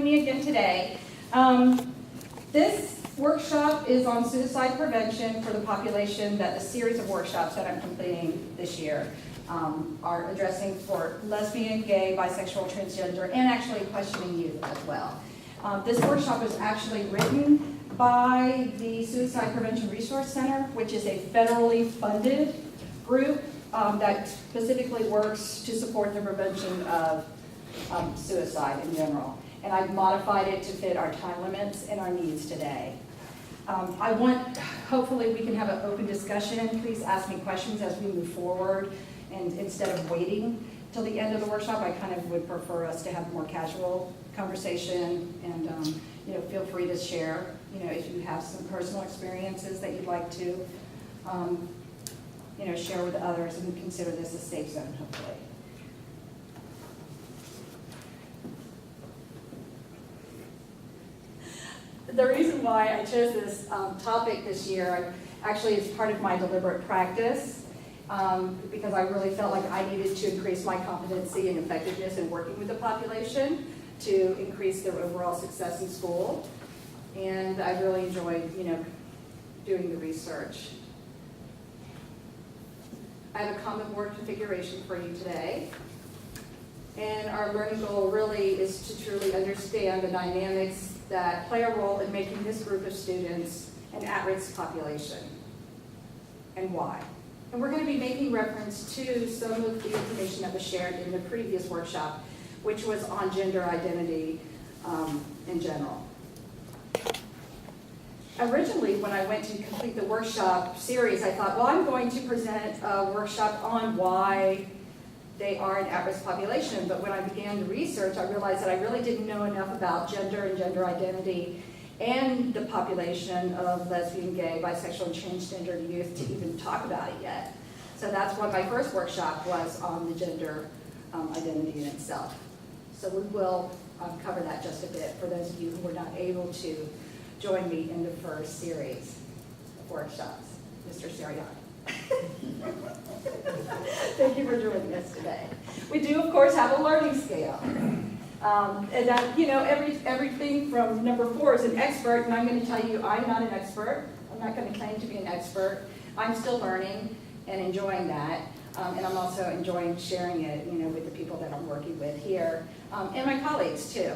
me again today. This workshop is on suicide prevention for the population that the series of workshops that I'm completing this year are addressing for lesbian, gay, bisexual, transgender, and actually questioning youth as well. This workshop was actually written by the Suicide Prevention Resource Center, which is a federally funded group that specifically works to support the prevention of suicide in general. And I've modified it to fit our time limits and our needs today. Hopefully we can have an open discussion. Please ask me questions as we move forward. And instead of waiting till the end of the workshop, I kind of would prefer us to have a more casual conversation, and feel free to share, if you have some personal experiences that you'd like to, share with others, and consider this a safe zone, hopefully. The reason why I chose this topic this year actually is part of my deliberate practice, because I really felt like I needed to increase my competency and effectiveness in working with the population to increase their overall success in school. And I really enjoyed, doing the research. I have a common board configuration for you today. And our learning goal really is to truly understand the dynamics that play a role in making this group of students an at-risk population, and why. And we're going to be making reference to some of the information that was shared in the previous workshop, which was on gender identity in general. Originally, when I went to complete the workshop series, I thought, well, I'm going to present a workshop on why they are an at-risk population. But when I began the research, I realized that I really didn't know enough about gender and gender identity and the population of lesbian, gay, bisexual, and transgender youth to even talk about it yet. So that's why my first workshop was on the gender identity in itself. So we will cover that just a bit for those of you who were not able to join me in the first series of workshops. Mr. Sirianni. Thank you for joining us today. We do, of course, have a learning scale. And that, everything from number 4 is an expert, and I'm going to tell you I'm not an expert. I'm not going to claim to be an expert. I'm still learning and enjoying that. And I'm also enjoying sharing it, with the people that I'm working with here, and my colleagues too.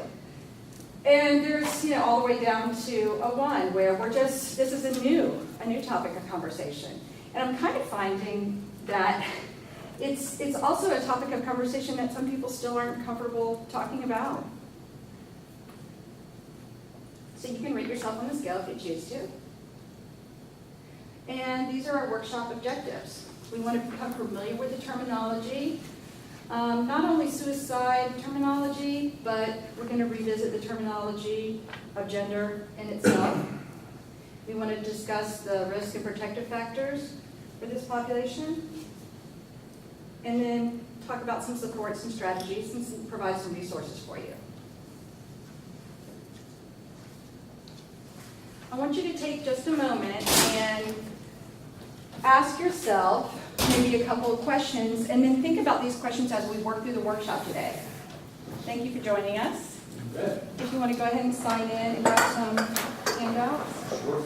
And there's, all the way down to a 1, where this is a new topic of conversation. And I'm kind of finding that it's also a topic of conversation that some people still aren't comfortable talking about. So you can rate yourself on the scale if you choose to. And these are our workshop objectives. We want to become familiar with the terminology, not only suicide terminology, but we're going to revisit the terminology of gender in itself. We want to discuss the risk and protective factors for this population, and then talk about some supports, some strategies, and provide some resources for you. I want you to take just a moment and ask yourself maybe a couple of questions, and then think about these questions as we work through the workshop today. Thank you for joining us. If you want to go ahead and sign in and grab some handouts. Sure.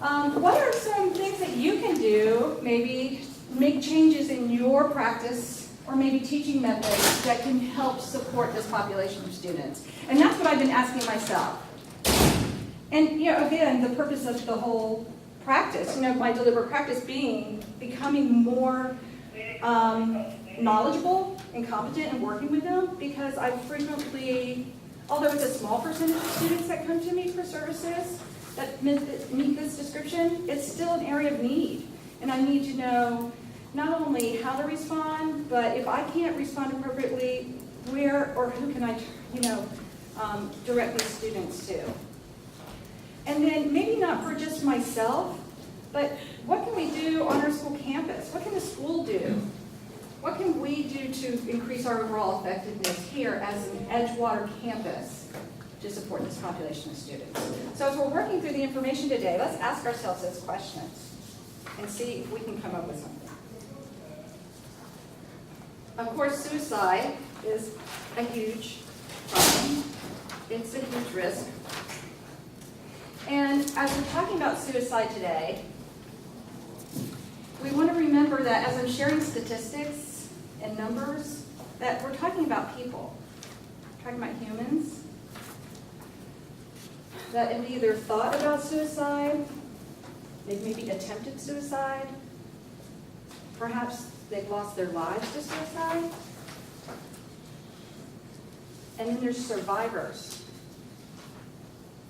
What are some things that you can do, maybe make changes in your practice or maybe teaching methods that can help support this population of students? And that's what I've been asking myself. And again, the purpose of the whole practice, my deliberate practice becoming more knowledgeable and competent in working with them, because I frequently, although it's a small percentage of students that come to me for services that meet this description, it's still an area of need. And I need to know not only how to respond, but if I can't respond appropriately, where or who can I, direct these students to. And then maybe not for just myself, but what can we do on our school campus? What can the school do? What can we do to increase our overall effectiveness here as an Edgewater campus to support this population of students? So as we're working through the information today, let's ask ourselves those questions and see if we can come up with something. Of course, suicide is a huge problem. huge risk. And as we're talking about suicide today, we want to remember that as I'm sharing statistics and numbers, that we're talking about people. We're talking about humans that have either thought about suicide, they've maybe attempted suicide, perhaps they've lost their lives to suicide, and then there's survivors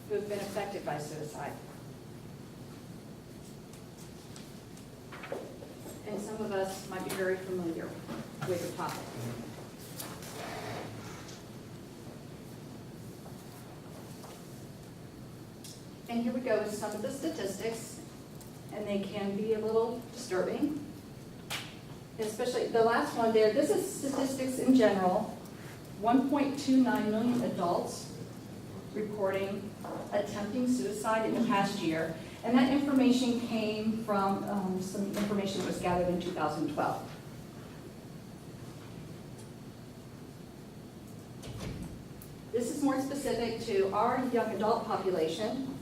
who have been affected by suicide. And some of us might be very familiar with the topic. And here we go with some of the statistics, and they can be a little disturbing. Especially the last one there, this is statistics in general. 1.29 million adults reporting attempting suicide in the past year. And that information came from some information that was gathered in 2012. This is more specific to our young adult population.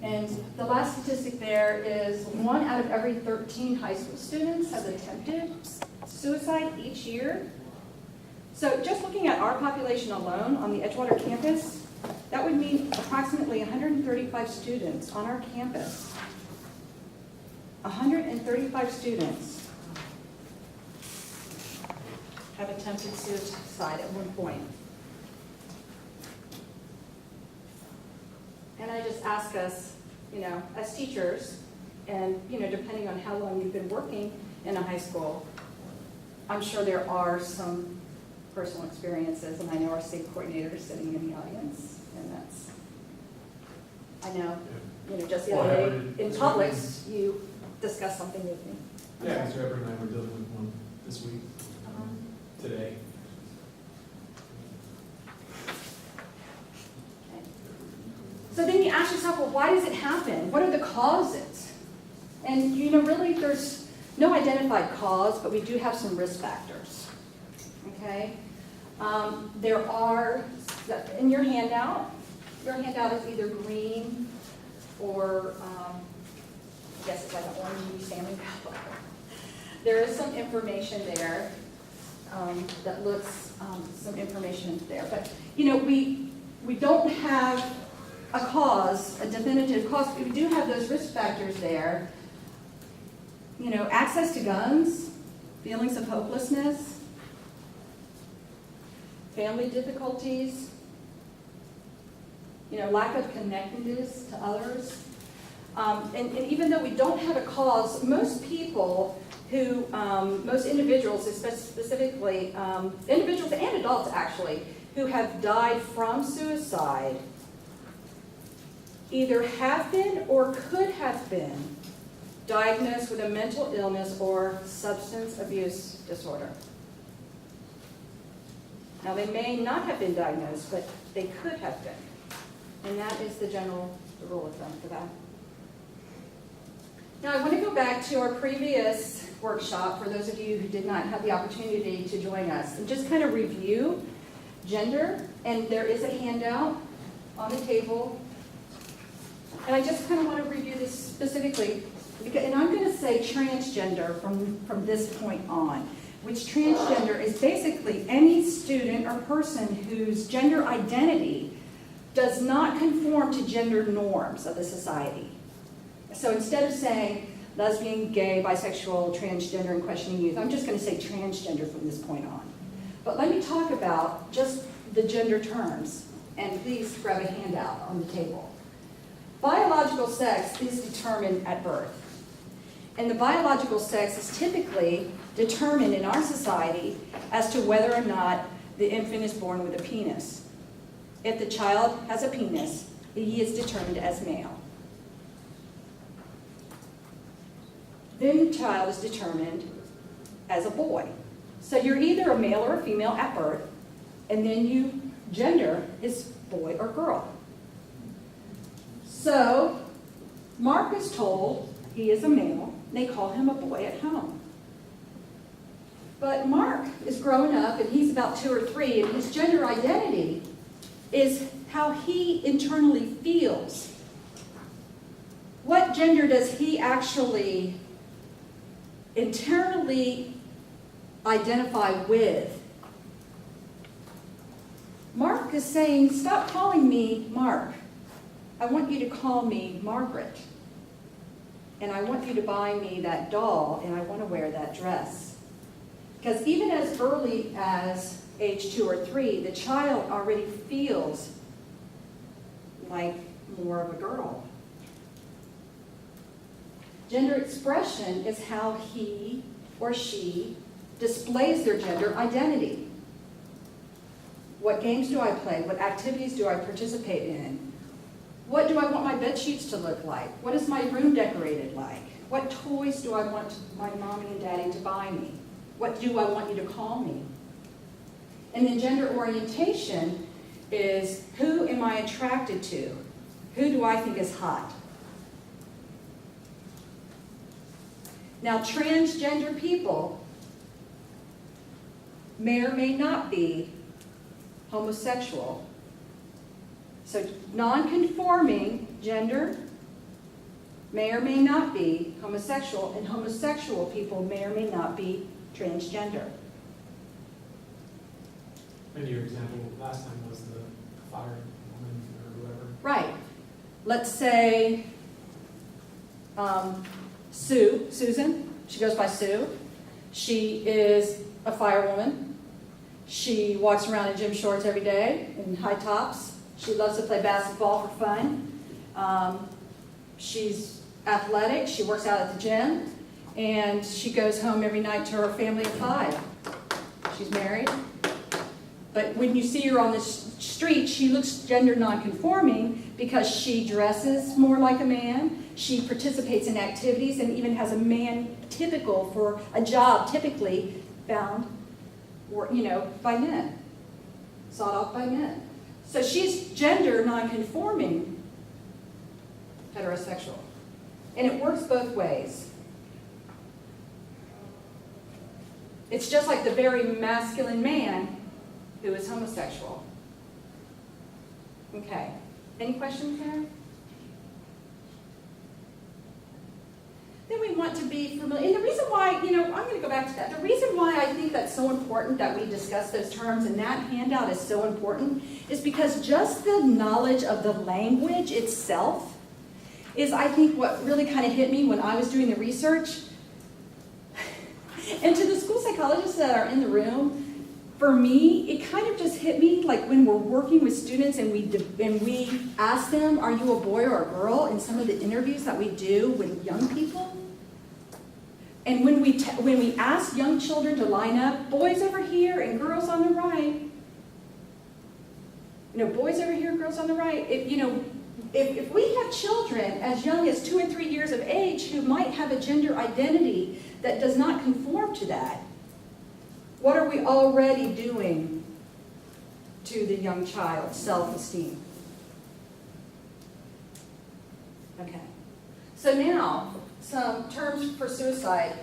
And the last statistic there is 1 out of every 13 high school students has attempted suicide each year. So just looking at our population alone on the Edgewater campus, that would mean approximately 135 students on our campus. 135 students have attempted suicide at one point. And I just ask us, as teachers, and, depending on how long you've been working in a high school, I'm sure there are some personal experiences, and I know our state coordinator is sitting in the audience, and I know, just the other day in Publix, you discussed something with me. Yeah, Mr. Eber and I were dealing with one this week, today. So then you ask yourself, well, why does it happen? What are the causes? And really there's no identified cause, but we do have some risk factors. Okay? There are, in your handout is either green or, I guess it's like an orangey salmon color. There is some information there that looks, some information there. But, we don't have a cause, a definitive cause. We do have those risk factors there. Access to guns, feelings of hopelessness, family difficulties, lack of connectedness to others. And even though we don't have a cause, most people who, most individuals, specifically, individuals and adults actually, who have died from suicide either have been or could have been diagnosed with a mental illness or substance abuse disorder. Now, they may not have been diagnosed, but they could have been. And that is the general rule of thumb for that. Now, I want to go back to our previous workshop for those of you who did not have the opportunity to join us and just kind of review gender. And there is a handout on the table. And I just kind of want to review this specifically. And I'm going to say transgender from this point on, which transgender is basically any student or person whose gender identity does not conform to gender norms of the society. So instead of saying lesbian, gay, bisexual, transgender, and questioning youth, I'm just going to say transgender from this point on. But let me talk about just the gender terms, and please grab a handout on the table. Biological sex is determined at birth. And the biological sex is typically determined in our society as to whether or not the infant is born with a penis. If the child has a penis, he is determined as male. Then the child is determined as a boy. So you're either a male or a female at birth, and then gender is boy or girl. So Mark is told he is a male. They call him a boy at home. But Mark is growing up, and he's about 2 or 3, and his gender identity is how he internally feels. What gender does he actually internally identify with? Mark is saying, stop calling me Mark. I want you to call me Margaret. And I want you to buy me that doll, and I want to wear that dress. Because even as early as age 2 or 3, the child already feels like more of a girl. Gender expression is how he or she displays their gender identity. What games do I play? What activities do I participate in? What do I want my bed sheets to look like? What is my room decorated like? What toys do I want my mommy and daddy to buy me? What do I want you to call me? And then gender orientation is, who am I attracted to? Who do I think is hot? Now, transgender people may or may not be homosexual. So non-conforming gender may or may not be homosexual, and homosexual people may or may not be transgender. And your example last time was the firewoman or whoever. Right. Let's say Susan, she goes by Sue. She is a firewoman. She walks around in gym shorts every day in high tops. She loves to play basketball for fun. She's athletic. She works out at the gym. And she goes home every night to her family of 5. She's married. But when you see her on the street, she looks gender nonconforming because she dresses more like a man. She participates in activities and even has a man typical for a job typically found, by men, sought off by men. So she's gender nonconforming heterosexual. And it works both ways. It's just like the very masculine man who is homosexual. Okay. Any questions there? Then we want to be familiar. And the reason why, I'm going to go back to that. The reason why I think that's so important that we discuss those terms and that handout is so important is because just the knowledge of the language itself is, I think, what really kind of hit me when I was doing the research. And to the school psychologists that are in the room, for me, it kind of just hit me like when we're working with students and we ask them, are you a boy or a girl, in some of the interviews that we do with young people. And when we ask young children to line up, boys over here and girls on the right, boys over here, girls on the right, if we have children as young as 2 and 3 years of age who might have a gender identity that does not conform to that, what are we already doing to the young child's self-esteem? Okay. So now, some terms for suicide,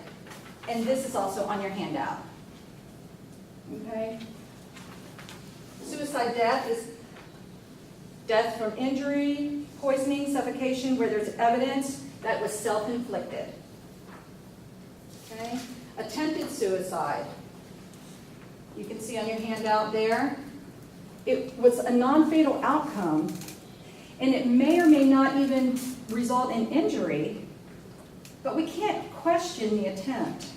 and this is also on your handout. Okay? Suicide death is death from injury, poisoning, suffocation, where there's evidence that was self-inflicted. Okay? Attempted suicide. You can see on your handout there, it was a non-fatal outcome, and it may or may not even result in injury, but we can't question the attempt.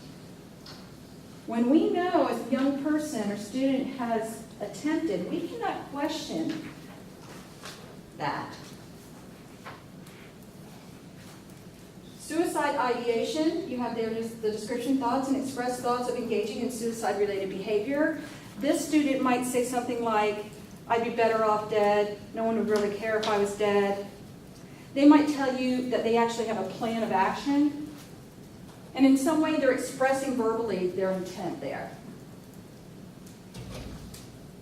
When we know a young person or student has attempted, we cannot question that. Suicide ideation, you have there the description, thoughts and express thoughts of engaging in suicide-related behavior. This student might say something like, I'd be better off dead, no one would really care if I was dead. They might tell you that they actually have a plan of action, and in some way they're expressing verbally their intent there.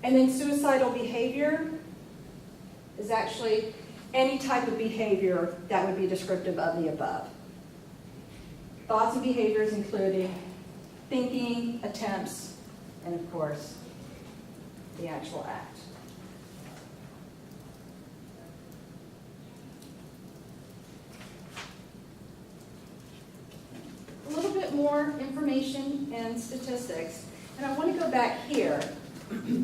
And then suicidal behavior is actually any type of behavior that would be descriptive of the above. Thoughts and behaviors including thinking, attempts, and of course, the actual act. A little bit more information and statistics, and I want to go back here.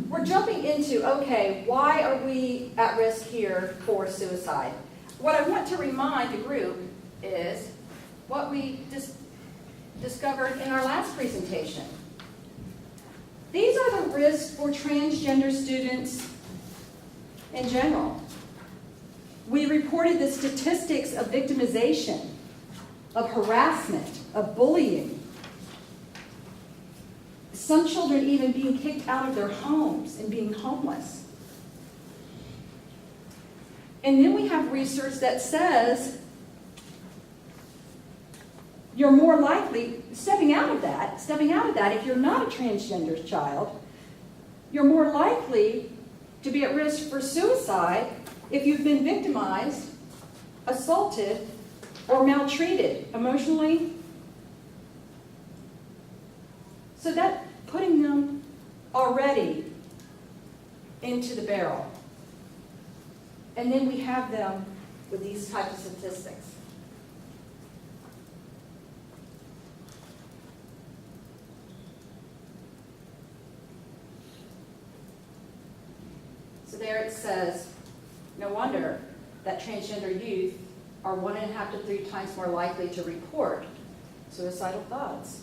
We're jumping into, okay, why are we at risk here for suicide? What I want to remind the group is what we discovered in our last presentation. These are the risks for transgender students in general. We reported the statistics of victimization, of harassment, of bullying. Some children even being kicked out of their homes and being homeless. And then we have research that says you're more likely, stepping out of that, if you're not a transgender child, you're more likely to be at risk for suicide if you've been victimized, assaulted, or maltreated emotionally. So that putting them already into the barrel. And then we have them with these types of statistics. So there it says, no wonder that transgender youth are 1.5 to 3 times more likely to report suicidal thoughts.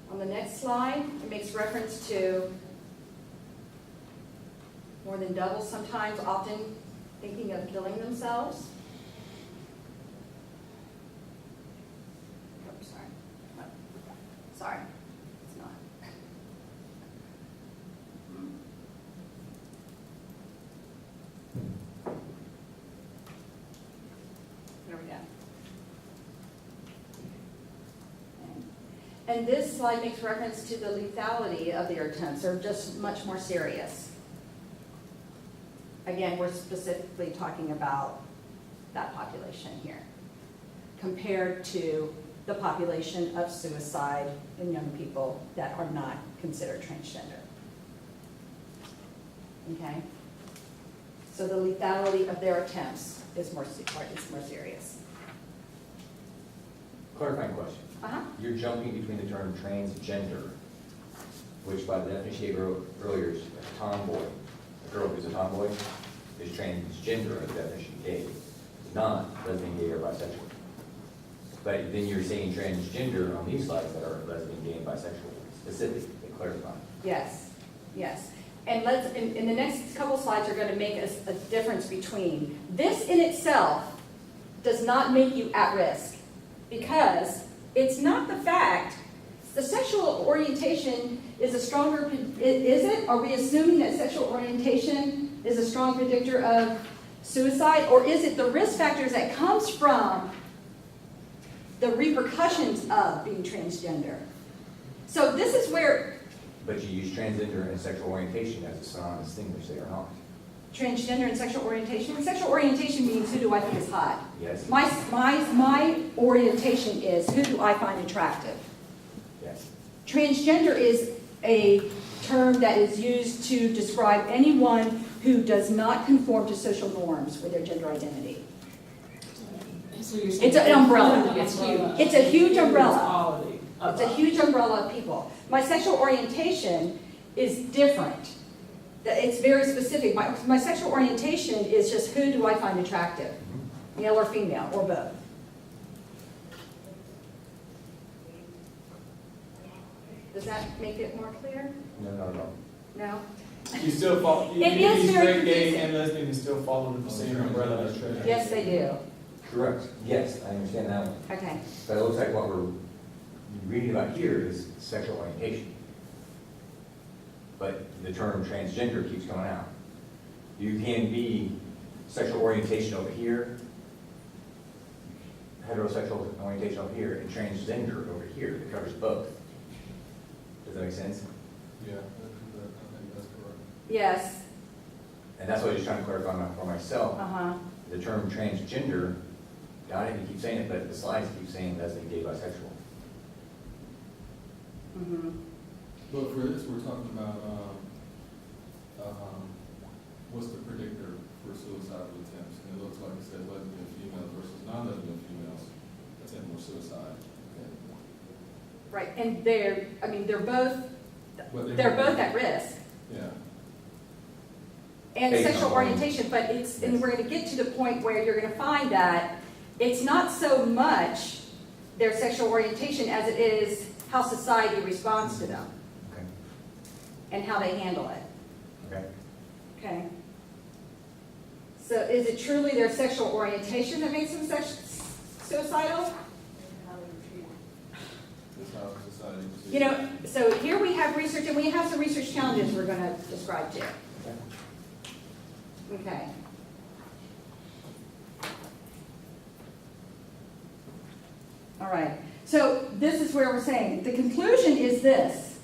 On the next slide, it makes reference to more than double, sometimes often thinking of killing themselves. Oh, sorry. No. Sorry. It's not. There we go. And this slide makes reference to the lethality of their attempts. They're just much more serious. Again, we're specifically talking about that population here, compared to the population of suicide in young people that are not considered transgender. Okay? So the lethality of their attempts is more serious. Clarifying question. You're jumping between the term transgender, which by the definition you gave earlier is a tomboy. A girl who's a tomboy is transgender, the definition you gave. It's not lesbian, gay, or bisexual. But then you're saying transgender on these slides that are lesbian, gay, and bisexual. Specific, to clarify. Yes, yes. And let's, in the next couple slides are going to make us a difference between this in itself does not make you at risk, because it's not the fact, the sexual orientation is a stronger, is it? Are we assuming that sexual orientation is a strong predictor of suicide? Or is it the risk factors that comes from the repercussions of being transgender? So this is where... But you use transgender and sexual orientation as a synonymous thing, which they are not. Transgender and sexual orientation? Sexual orientation means who do I think is hot. Yes. My orientation is who do I find attractive. Yes. Transgender is a term that is used to describe anyone who does not conform to social norms with their gender identity. So you're saying It's an umbrella. It's huge. It's a huge umbrella. Quality of It's a huge umbrella of people. My sexual orientation is different. It's very specific. My sexual orientation is just who do I find attractive, male or female, or both. Does that make it more clear? No, not at all. No? You still fall, It is very straight, gay, confusing. and lesbian, you still fall under the same umbrella as trans. Yes, they do. Correct. Yes, I understand that one. Okay. But it looks like what we're reading about here is sexual orientation. But the term transgender keeps coming out. You can be sexual orientation over here, heterosexual orientation over here, and transgender over here. It covers both. Does that make sense? Yeah, I think that's correct. Yes. And that's what I was just trying to clarify for myself. Uh-huh. The term transgender Donna, you keep saying it, but the slides keep saying lesbian, gay, bisexual. Mhm. But for this, we're talking about, what's the predictor for suicidal attempts? And it looks like it said lesbian females versus non-lesbian females attempt more suicide. Right, and they're both, But they're both at risk. Yeah. And Based sexual on- orientation, but and we're gonna get to the point where you're gonna find that it's not so much their sexual orientation as it is how society responds to them Okay. and how they handle it, Okay. okay? So is it truly their sexual orientation that makes them suicidal? That's how society perceives You know, so here we have research, and we have some research challenges we're gonna describe too. Okay. All right, so this is where we're saying, the conclusion is this.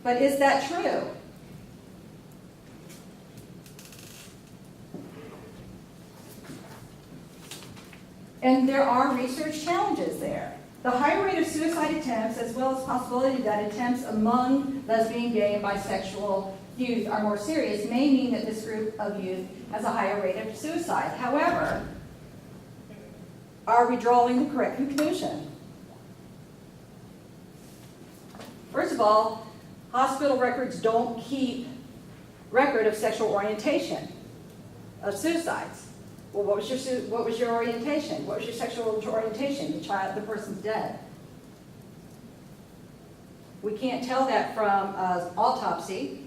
But is that true? And there are research challenges there. The high rate of suicide attempts, as well as possibility that attempts among lesbian, gay, and bisexual youth are more serious, may mean that this group of youth has a higher rate of suicide. However, are we drawing the correct conclusion? First of all, hospital records don't keep record of sexual orientation, of suicides. Well, what was your orientation? What was your sexual orientation? The person's dead. We can't tell that from an autopsy.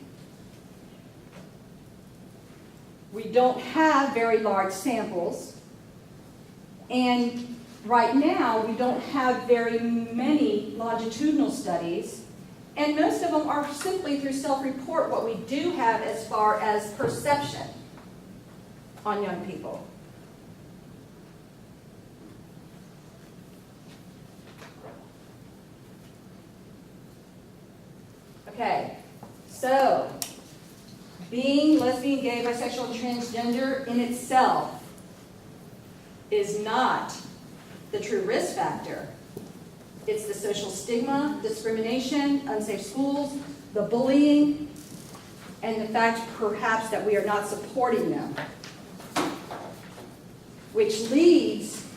We don't have very large samples. And right now, we don't have very many longitudinal studies. And most of them are simply through self-report what we do have as far as perception on young people. Okay, so being lesbian, gay, bisexual, and transgender in itself is not the true risk factor. It's the social stigma, discrimination, unsafe schools, the bullying, and the fact perhaps that we are not supporting them, which leads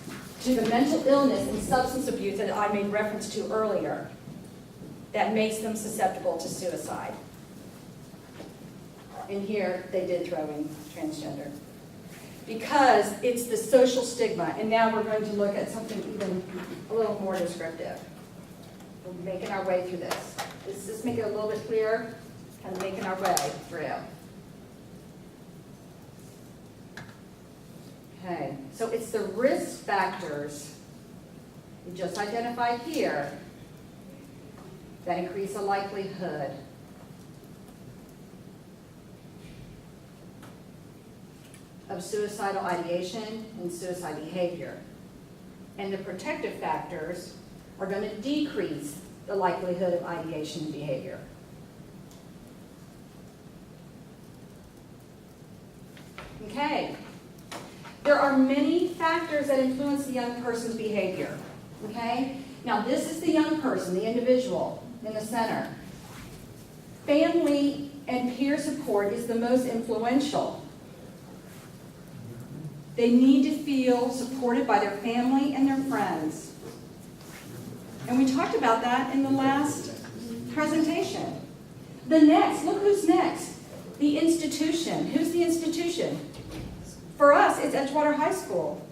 to the mental illness and substance abuse that I made reference to earlier that makes them susceptible to suicide. And here they did throw in transgender. Because it's the social stigma, and now we're going to look at something even a little more descriptive. We're making our way through this. Does this make it a little bit clearer? Kind of making our way through. Okay, so it's the risk factors we just identified here that increase the likelihood of suicidal ideation and suicide behavior. And the protective factors are going to decrease the likelihood of ideation and behavior. Okay. There are many factors that influence the young person's behavior. Okay? Now this is the young person, the individual in the center. Family and peer support is the most influential. They need to feel supported by their family and their friends. And we talked about that in the last presentation. The next, look who's next. The institution. Who's the institution? For us, it's Edgewater High School.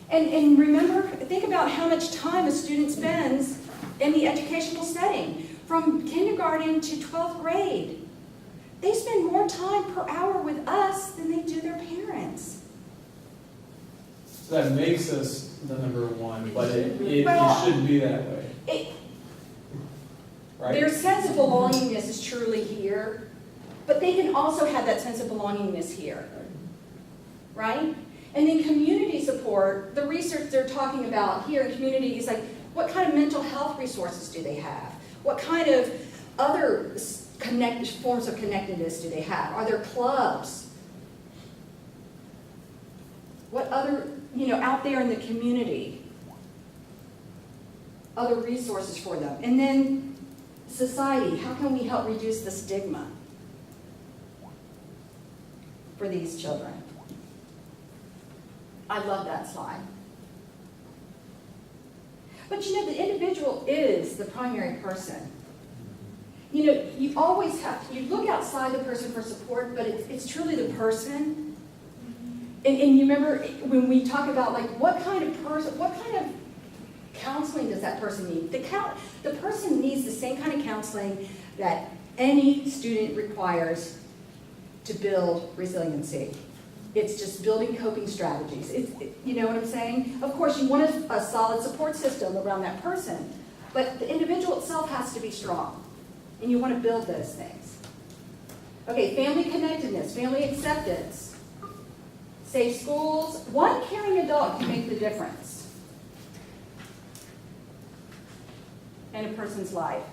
And remember, think about how much time a student spends in the educational setting. From kindergarten to 12th grade. They spend more time per hour with us than they do their parents. So that makes us the number one, but it Well, shouldn't be that way, right? Their sense of belongingness is truly here, but they can also have that sense of belongingness here, right? And then community support, the research they're talking about here in community is like, what kind of mental health resources do they have? What kind of other forms of connectedness do they have? Are there clubs? What other out there in the community, other resources for them. And then society, how can we help reduce the stigma for these children? I love that slide. But the individual is the primary person. You always have to, you look outside the person for support, but it's truly the person. And you remember when we talk about what kind of counseling does that person need? The person needs the same kind of counseling that any student requires to build resiliency. It's just building coping strategies. You know what I'm saying? Of course, you want a solid support system around that person, but the individual itself has to be strong, and you want to build those things. Okay, family connectedness, family acceptance, safe schools. One caring adult can make the difference in a person's life.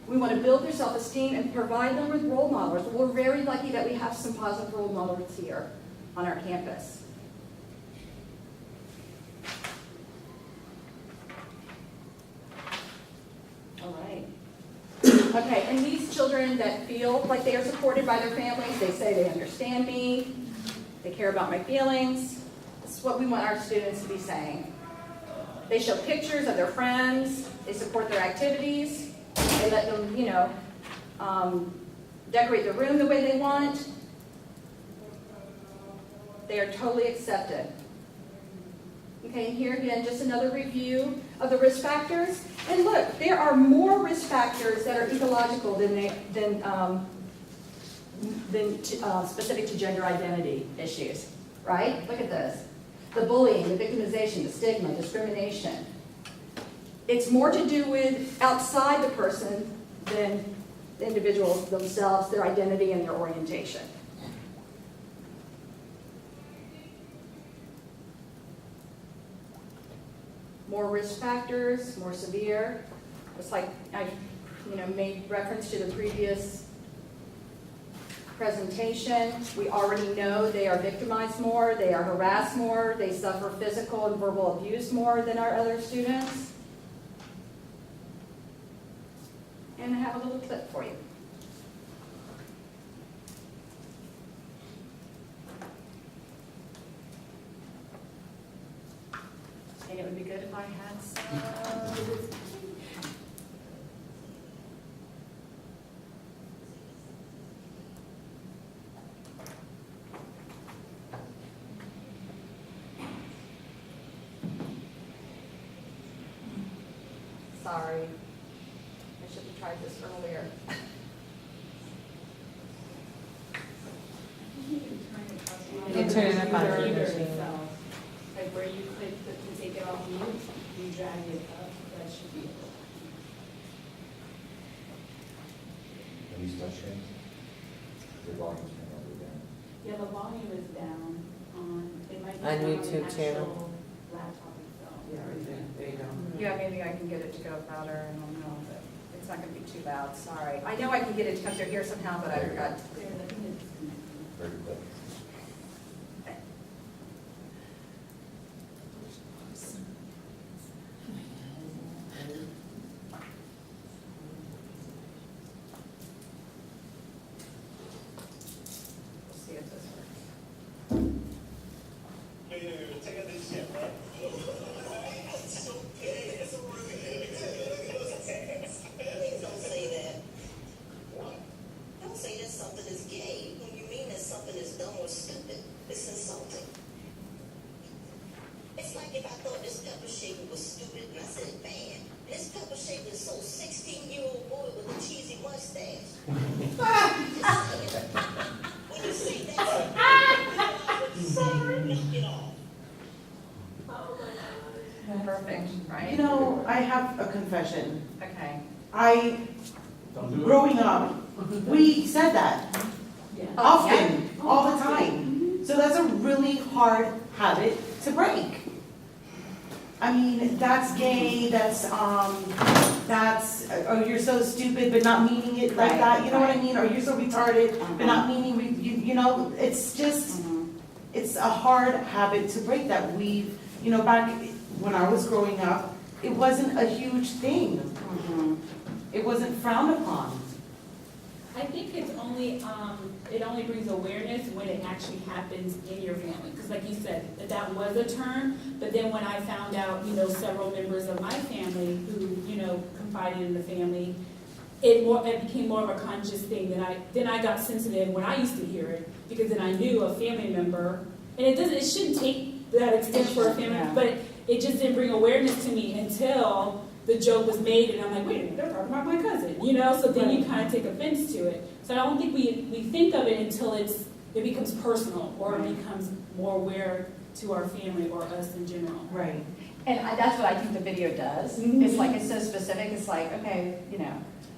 We want to build their self-esteem and provide them with role models. We're very lucky that we have some positive role models here on our campus. All right. Okay, and these children that feel like they are supported by their families, they say they understand me, they care about my feelings. This is what we want our students to be saying. They show pictures of their friends, they support their activities, they let them, decorate the room the way they want. They are totally accepted. Okay, and here again, just another review of the risk factors. And look, there are more risk factors that are ecological than specific to gender identity issues, right? Look at this. The bullying, the victimization, the stigma, discrimination. It's more to do with outside the person than the individuals themselves, their identity and their orientation. More risk factors, more severe. It's like I made reference to the previous presentation. We already know they are victimized more, they are harassed more, they suffer physical and verbal abuse more than our other students. And I have a little clip for you. And it would be good if I had some. Sorry. I should have tried this earlier. You can turn it up on the machine. Like where you click to take it off mute, you drag it up, that should be it. When you start sharing, the volume's turned all the way down. Yeah, the volume is down on, it might be On down YouTube the channel. actual laptop itself. Yeah, right there. There you go. Yeah, maybe I can get it to go louder, I don't know, but it's not gonna be too loud, sorry. I know I can get it up there here somehow, but I forgot. There, I think it's disconnected. Very good. Let's see if this works. Don't say that. What? Don't say that something is gay when you mean that something is dumb or stupid. It's insulting. It's like if I thought this pepper shaker was stupid and I said bad. This pepper shaker is so 16-year-old boy with a cheesy mustache. Just saying. When you say that, sorry, knock it off. Perfect, right? I have a confession. Okay. Don't do it. Growing up, we said that Yeah. often, all the time. So that's a really hard habit to break. I mean, that's gay, that's, oh, you're so stupid, but not meaning it like Right, that, you know what I right. mean? Or you're so retarded, but not meaning, it's just, Mhm. it's a hard habit to break that we've, you know, back when I was growing up, it wasn't a huge thing. It wasn't frowned upon. I think it's only, it only brings awareness when it actually happens in your family. Because like you said, that was a term, but then when I found out, you know, several members of my family who, you know, confided in the family, it became more of a conscious thing. Then I got sensitive when I used to hear it, because then I knew a family member, and it shouldn't take that extent for a family, Yeah. but it just didn't bring awareness to me until the joke was made, and I'm like, wait a minute, they're talking about my cousin, you know? So then you kind of take offense to it. So I don't think we think of it until it becomes personal, or it becomes more aware to our family or us in general. Right. And that's what I think the video does. It's like, it's so specific, it's like, okay, you know,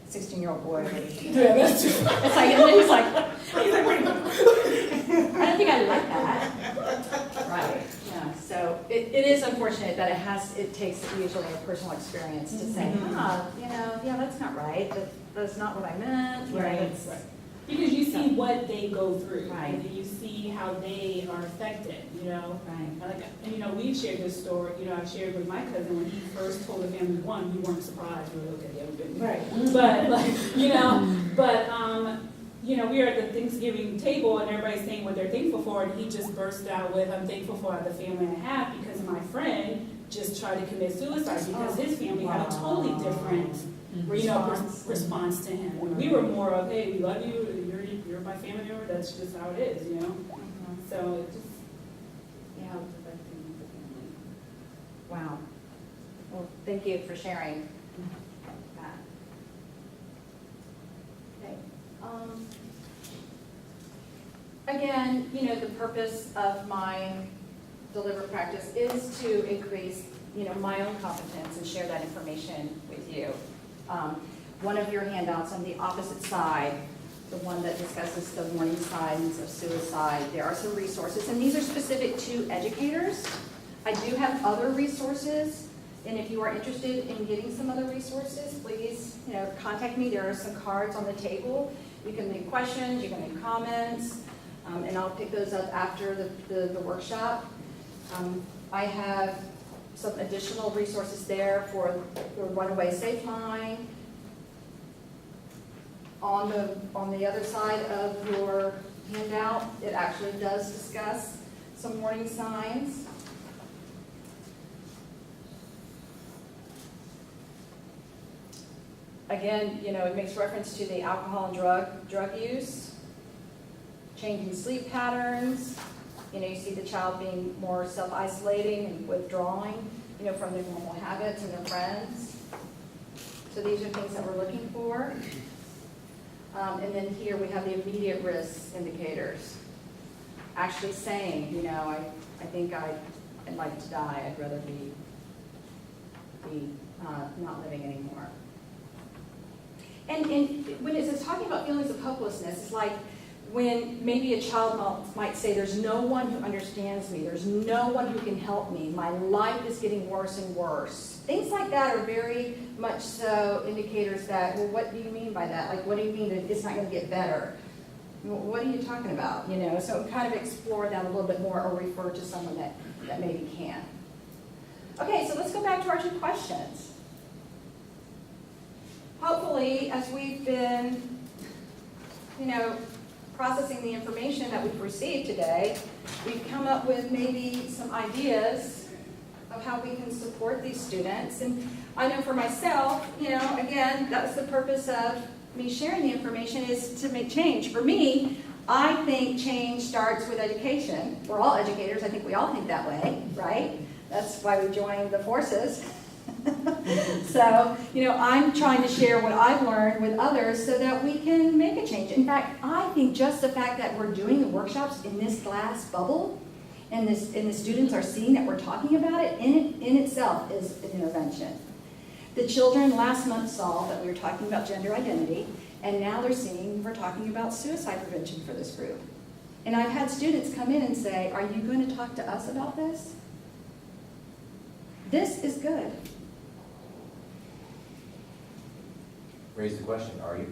16-year-old boy. Yeah, that's true. It's like, and then he's like, I don't think I like that. Right, yeah, so it is unfortunate that it takes usually a personal experience to say, you know, yeah, that's not right, that's not what I meant. You know, Right. it's- Right. Because you see what they go through, Right. and then you see how they are affected, you know? Right. And you know, we've shared this story, you know, I've shared with my cousin, when he first told the family, one, we weren't surprised, we were okay, they haven't been there. Right. But like, you know, you know, we were at the Thanksgiving table and everybody's saying what they're thankful for, and he just burst out with, I'm thankful for the family I have because my friend just tried to commit suicide because his family had a totally different, you know, response to him. And we were more of, hey, we love you, you're my family member, that's just how it is, you know? So it just, Yeah. Wow. Well, thank you for sharing that. Okay. Again, you know, the purpose of my deliberate practice is to increase, you know, my own competence and share that information with you. One of your handouts on the opposite side, the one that discusses the warning signs of suicide, there are some resources, and these are specific to educators. I do have other resources, and if you are interested in getting some other resources, please, you know, contact me. There are some cards on the table. You can make questions, you can make comments, and I'll pick those up after the workshop. I have some additional resources there for the Runaway Safe Line. On the other side of your handout, it actually does discuss some warning signs. Again, you know, it makes reference to the alcohol and drug use, changing sleep patterns. You know, you see the child being more self-isolating and withdrawing, you know, from their normal habits and their friends. So these are things that we're looking for. And then here we have the immediate risk indicators. Actually saying, you know, I think I'd like to die. I'd rather be not living anymore. And when it's talking about feelings of hopelessness, it's like when maybe a child might say, there's no one who understands me. There's no one who can help me. My life is getting worse and worse. Things like that are very much so indicators that, well, what do you mean by that? Like, what do you mean that it's not going to get better? What are you talking about? You know, so kind of explore that a little bit more or refer to someone that maybe can. Okay, so let's go back to our two questions. Hopefully, as we've been, you know, processing the information that we've received today, we've come up with maybe some ideas of how we can support these students. And I know for myself, you know, again, that's the purpose of me sharing the information, is to make change. For me, I think change starts with education. We're all educators. I think we all think that way, right? That's why we joined the forces. So, you know, I'm trying to share what I've learned with others so that we can make a change. In fact, I think just the fact that we're doing the workshops in this glass bubble and the students are seeing that we're talking about it, in itself is an intervention. The children last month saw that we were talking about gender identity, and now they're seeing we're talking about suicide prevention for this group. And I've had students come in and say, are you going to talk to us about this? This is good. Raise the question, are you?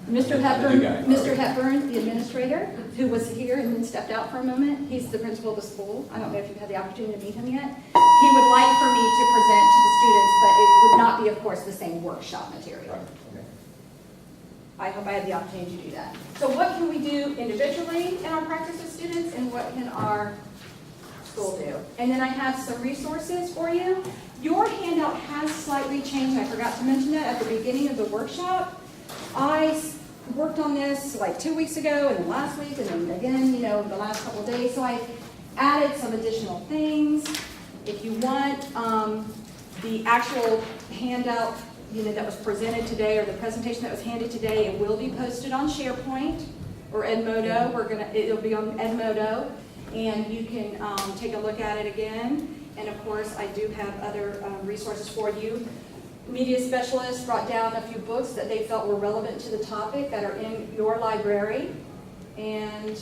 Mr. The new Hepburn, guy. Mr. Hepburn, the administrator, who was here and then stepped out for a moment, he's the principal of the school. I don't know if you've had the opportunity to meet him yet. He would like for me to present to the students, but it would not be, of course, the same workshop material. Right, okay. I hope I had the opportunity to do that. So what can we do individually in our practice with students, and what can our school do? And then I have some resources for you. Your handout has slightly changed. I forgot to mention that at the beginning of the workshop. I worked on this like 2 weeks ago, and then last week, and then again, the last couple of days. So I added some additional things. If you want the actual handout, that was presented today, or the presentation that was handed today, it will be posted on SharePoint or Edmodo. It'll be on Edmodo, and you can take a look at it again. And of course, I do have other resources for you. Media specialists brought down a few books that they felt were relevant to the topic that are in your library. And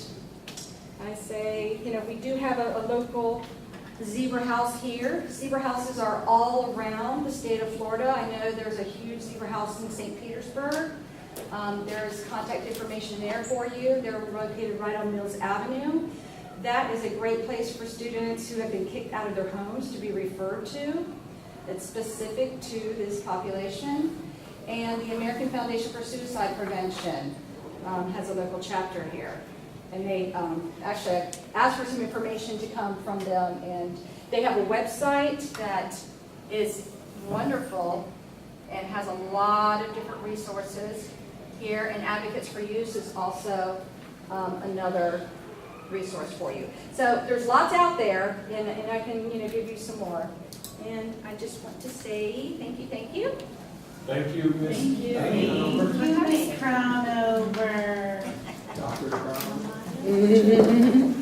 I say, we do have a local zebra house here. Zebra houses are all around the state of Florida. I know there's a huge zebra house in St. Petersburg. There's contact information there for you. They're located right on Mills Avenue. That is a great place for students who have been kicked out of their homes to be referred to. It's specific to this population. And the American Foundation for Suicide Prevention has a local chapter here. And they actually asked for some information to come from them. And they have a website that is wonderful and has a lot of different resources here. And Advocates for Youth is also another resource for you. So there's lots out there, and I can give you some more. And I just want to say thank you, thank you. Thank you, Ms. Thank you. Crownover. Miss Crownover. Dr. Crownover.